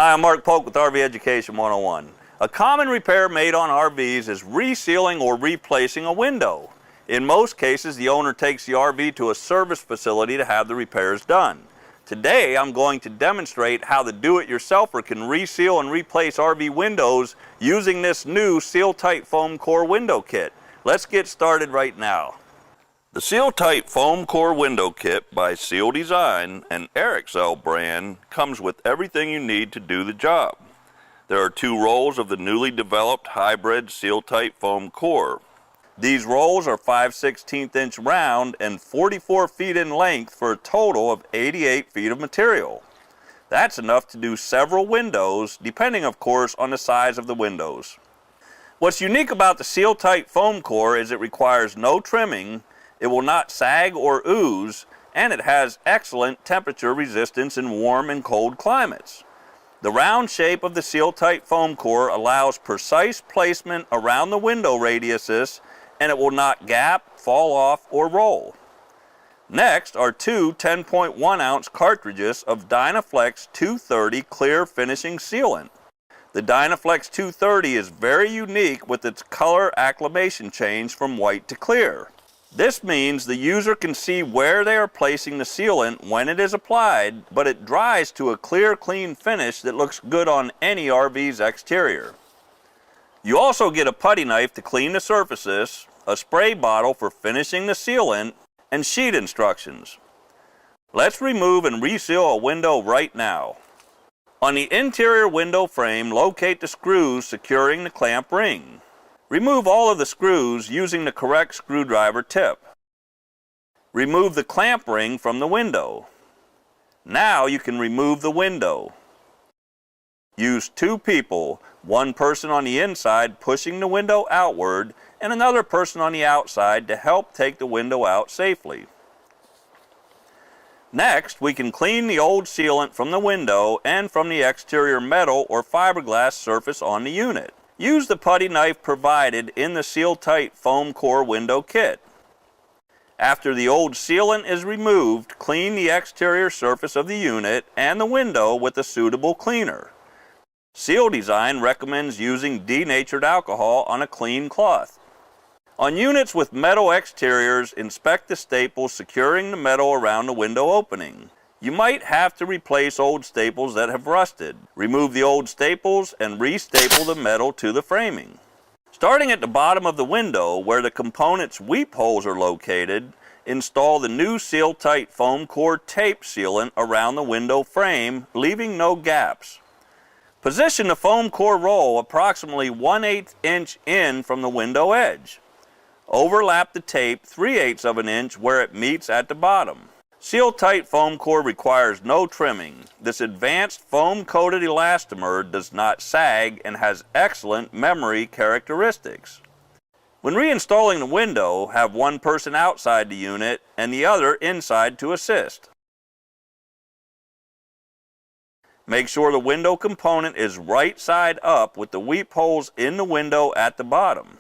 Hi, I'm Mark Polk with RV Education 101. A common repair made on RVs is resealing or replacing a window. In most cases, the owner takes the RV to a service facility to have the repairs done. Today, I'm going to demonstrate how the do-it-yourselfer can reseal and replace RV windows using this new Seal-Tite Foamcore window kit. Let's get started right now. The Seal-Tite Foamcore window kit by Seal Design and Reseal brand comes with everything you need to do the job. There are 2 rolls of the newly developed hybrid Seal-Tite Foamcore. These rolls are 5/16 inch round and 44 feet in length for a total of 88 feet of material. That's enough to do several windows, depending of course on the size of the windows. What's unique about the Seal-Tite Foamcore is it requires no trimming, it will not sag or ooze, and it has excellent temperature resistance in warm and cold climates. The round shape of the Seal-Tite Foamcore allows precise placement around the window radiuses, and it will not gap, fall off, or roll. Next are 2 10.1 ounce cartridges of Dynaflex 230 clear finishing sealant. The Dynaflex 230 is very unique with its color acclimation change from white to clear. This means the user can see where they are placing the sealant when it is applied, but it dries to a clear, clean finish that looks good on any RV's exterior. You also get a putty knife to clean the surfaces, a spray bottle for finishing the sealant, and sheet instructions. Let's remove and reseal a window right now. On the interior window frame, locate the screws securing the clamp ring. Remove all of the screws using the correct screwdriver tip. Remove the clamp ring from the window. Now you can remove the window. Use 2 people, one person on the inside pushing the window outward and another person on the outside to help take the window out safely. Next, we can clean the old sealant from the window and from the exterior metal or fiberglass surface on the unit. Use the putty knife provided in the Seal-Tite Foamcore window kit. After the old sealant is removed, clean the exterior surface of the unit and the window with a suitable cleaner. Seal Design recommends using denatured alcohol on a clean cloth. On units with metal exteriors, inspect the staples securing the metal around the window opening. You might have to replace old staples that have rusted. Remove the old staples and restaple the metal to the framing. Starting at the bottom of the window, where the component's weep holes are located, install the new Seal-Tite Foamcore tape sealant around the window frame, leaving no gaps. Position the Foamcore roll approximately 1/8 inch in from the window edge. Overlap the tape 3/8 of an inch where it meets at the bottom. Seal-Tite Foamcore requires no trimming. This advanced foam-coated elastomer does not sag and has excellent memory characteristics. When reinstalling the window, have one person outside the unit and the other inside to assist. Make sure the window component is right side up with the weep holes in the window at the bottom.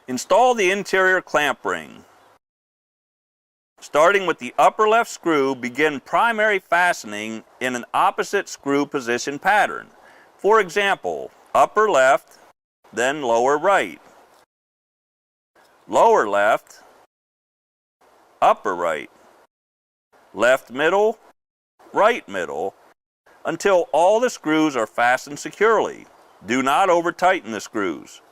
Install the interior clamp ring. Starting with the upper left screw, begin primary fastening in an opposite screw position pattern. For example, upper left, then lower right. Lower left, upper right. Left middle, right middle, until all the screws are fastened securely. Do not over-tighten the screws.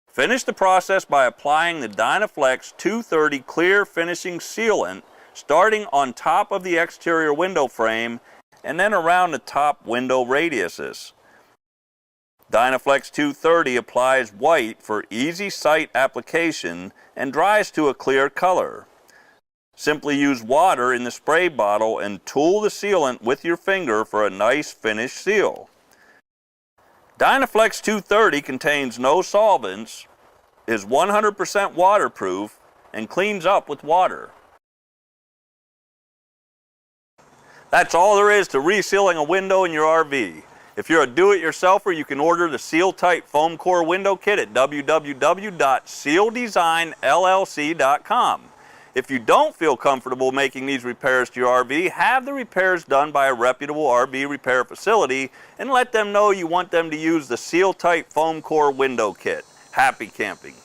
Finish the process by applying the Dynaflex 230 clear finishing sealant, starting on top of the exterior window frame and then around the top window radiuses. Dynaflex 230 applies white for easy sight application and dries to a clear color. Simply use water in the spray bottle and tool the sealant with your finger for a nice finished seal. Dynaflex 230 contains no solvents, is 100% waterproof, and cleans up with water. That's all there is to resealing a window in your RV. If you're a do-it-yourselfer, you can order the Seal-Tite Foamcore window kit at www.sealdesignllc.com. If you don't feel comfortable making these repairs to your RV, have the repairs done by a reputable RV repair facility and let them know you want them to use the Seal-Tite Foamcore window kit. Happy camping!